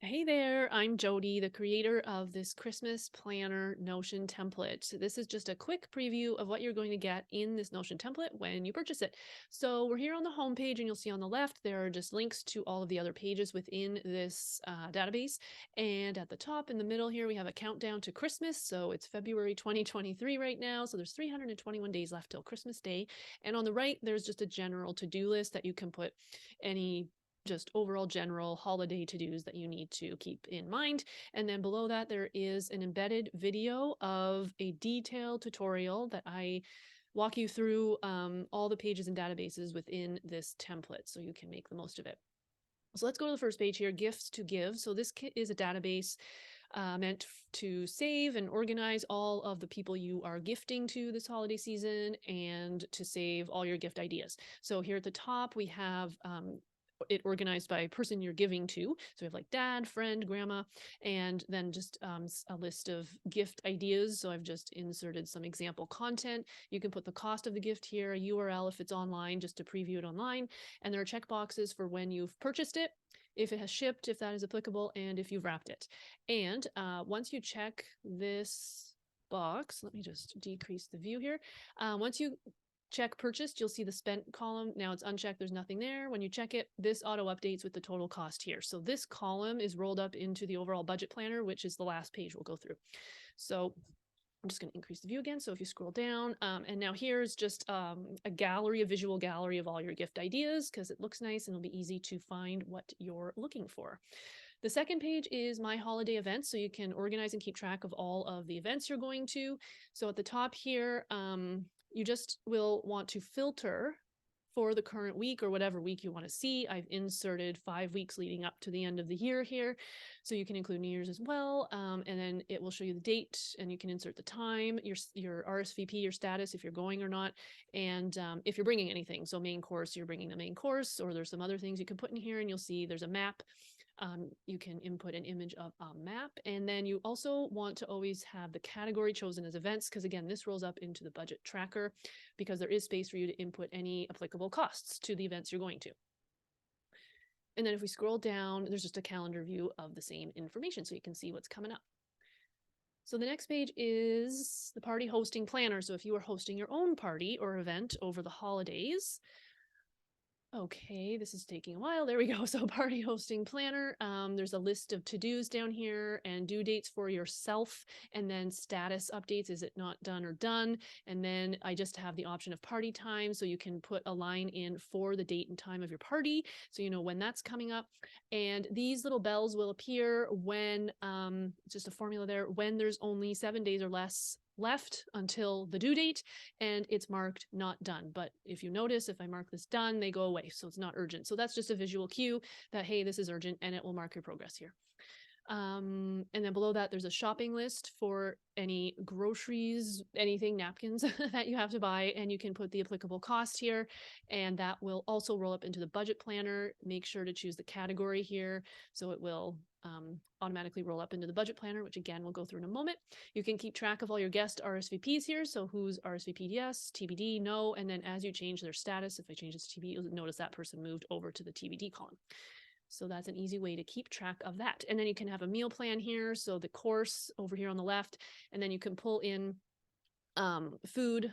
Hey there, I'm Jody, the creator of this Christmas planner Notion template. This is just a quick preview of what you're going to get in this Notion template when you purchase it. So we're here on the home page, and you'll see on the left there are just links to all of the other pages within this database. And at the top in the middle here, we have a countdown to Christmas. So it's February 2023 right now. So there's 321 days left till Christmas Day. And on the right, there's just a general to-do list that you can put any just overall general holiday to-dos that you need to keep in mind. And then below that, there is an embedded video of a detailed tutorial that I walk you through all the pages and databases within this template so you can make the most of it. So let's go to the first page here, gifts to give. So this is a database meant to save and organize all of the people you are gifting to this holiday season and to save all your gift ideas. So here at the top, we have it organized by person you're giving to. So we have like dad, friend, grandma, and then just a list of gift ideas. So I've just inserted some example content. You can put the cost of the gift here, a URL if it's online, just to preview it online. And there are check boxes for when you've purchased it, if it has shipped, if that is applicable, and if you've wrapped it. And once you check this box, let me just decrease the view here. Once you check purchased, you'll see the spent column. Now it's unchecked, there's nothing there. When you check it, this auto updates with the total cost here. So this column is rolled up into the overall budget planner, which is the last page we'll go through. So I'm just going to increase the view again. So if you scroll down, and now here's just a gallery, a visual gallery of all your gift ideas, because it looks nice and it'll be easy to find what you're looking for. The second page is my holiday events, so you can organize and keep track of all of the events you're going to. So at the top here, you just will want to filter for the current week or whatever week you want to see. I've inserted 5 weeks leading up to the end of the year here, so you can include New Year's as well. And then it will show you the date, and you can insert the time, your RSVP, your status, if you're going or not, and if you're bringing anything. So main course, you're bringing the main course, or there's some other things you can put in here, and you'll see there's a map. You can input an image of a map, and then you also want to always have the category chosen as events, because again, this rolls up into the budget tracker because there is space for you to input any applicable costs to the events you're going to. And then if we scroll down, there's just a calendar view of the same information so you can see what's coming up. So the next page is the party hosting planner. So if you are hosting your own party or event over the holidays, okay, this is taking a while. There we go. So party hosting planner. There's a list of to-dos down here and due dates for yourself, and then status updates. Is it not done or done? And then I just have the option of party time. So you can put a line in for the date and time of your party, so you know when that's coming up. And these little bells will appear when, just a formula there, when there's only 7 days or less left until the due date, and it's marked not done. But if you notice, if I mark this done, they go away, so it's not urgent. So that's just a visual cue that, hey, this is urgent, and it will mark your progress here. And then below that, there's a shopping list for any groceries, anything, napkins that you have to buy, and you can put the applicable cost here, and that will also roll up into the budget planner. Make sure to choose the category here, so it will automatically roll up into the budget planner, which again, we'll go through in a moment. You can keep track of all your guest RSVPs here, so who's RSVP'd yes, TBD no, and then as you change their status, if I change this to TBD, you'll notice that person moved over to the TBD column. So that's an easy way to keep track of that. And then you can have a meal plan here. So the course over here on the left, and then you can pull in food,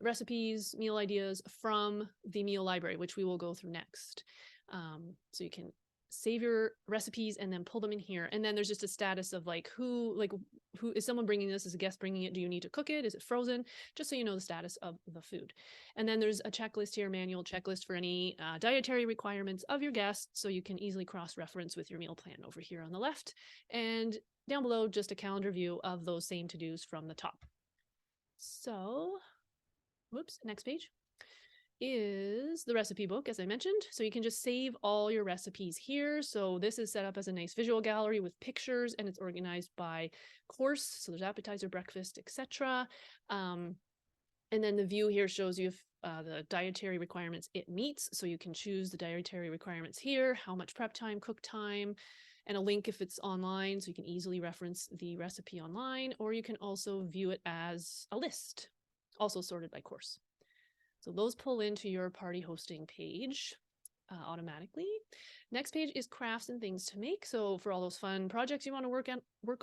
recipes, meal ideas from the meal library, which we will go through next. So you can save your recipes and then pull them in here. And then there's just a status of who is someone bringing this? Is a guest bringing it? Do you need to cook it? Is it frozen? Just so you know the status of the food. And then there's a checklist here, manual checklist for any dietary requirements of your guests, so you can easily cross-reference with your meal plan over here on the left. And down below, just a calendar view of those same to-dos from the top. So, whoops, next page is the recipe book, as I mentioned. So you can just save all your recipes here. So this is set up as a nice visual gallery with pictures, and it's organized by course. So there's appetizer, breakfast, etc. And then the view here shows you if the dietary requirements it meets. So you can choose the dietary requirements here, how much prep time, cook time, and a link if it's online, so you can easily reference the recipe online, or you can also view it as a list, also sorted by course. So those pull into your party hosting page automatically. Next page is crafts and things to make. So for all those fun projects you want to work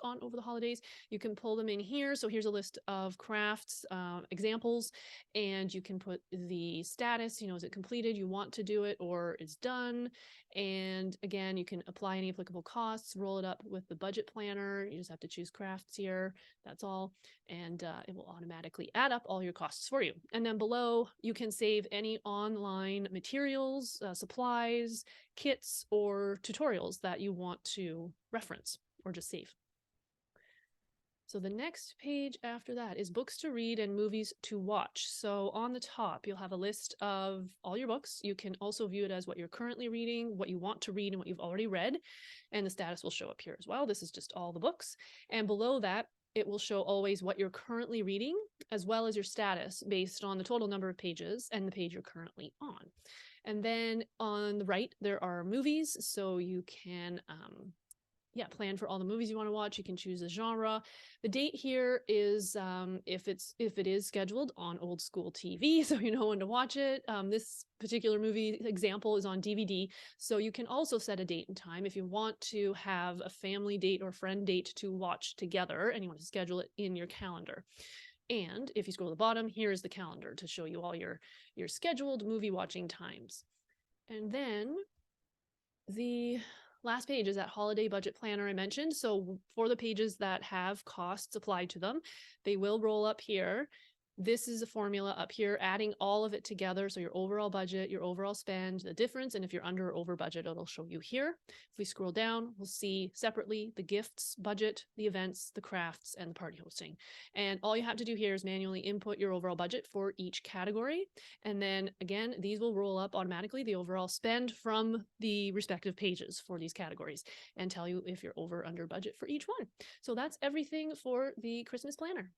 on over the holidays, you can pull them in here. So here's a list of crafts examples, and you can put the status, is it completed, you want to do it, or it's done. And again, you can apply any applicable costs, roll it up with the budget planner. You just have to choose crafts here. That's all. And it will automatically add up all your costs for you. And then below, you can save any online materials, supplies, kits, or tutorials that you want to reference or just save. So the next page after that is books to read and movies to watch. So on the top, you'll have a list of all your books. You can also view it as what you're currently reading, what you want to read, and what you've already read. And the status will show up here as well. This is just all the books. And below that, it will show always what you're currently reading, as well as your status based on the total number of pages and the page you're currently on. And then on the right, there are movies. So you can plan for all the movies you want to watch. You can choose a genre. The date here is if it is scheduled on old school TV, so you know when to watch it. This particular movie example is on DVD, so you can also set a date and time if you want to have a family date or friend date to watch together and you want to schedule it in your calendar. And if you scroll to the bottom, here is the calendar to show you all your scheduled movie watching times. And then the last page is that holiday budget planner I mentioned. So for the pages that have costs applied to them, they will roll up here. This is a formula up here, adding all of it together. So your overall budget, your overall spend, the difference, and if you're under or over budget, it'll show you here. If we scroll down, we'll see separately the gifts budget, the events, the crafts, and the party hosting. And all you have to do here is manually input your overall budget for each category. And then again, these will roll up automatically, the overall spend from the respective pages for these categories, and tell you if you're over or under budget for each one. So that's everything for the Christmas planner.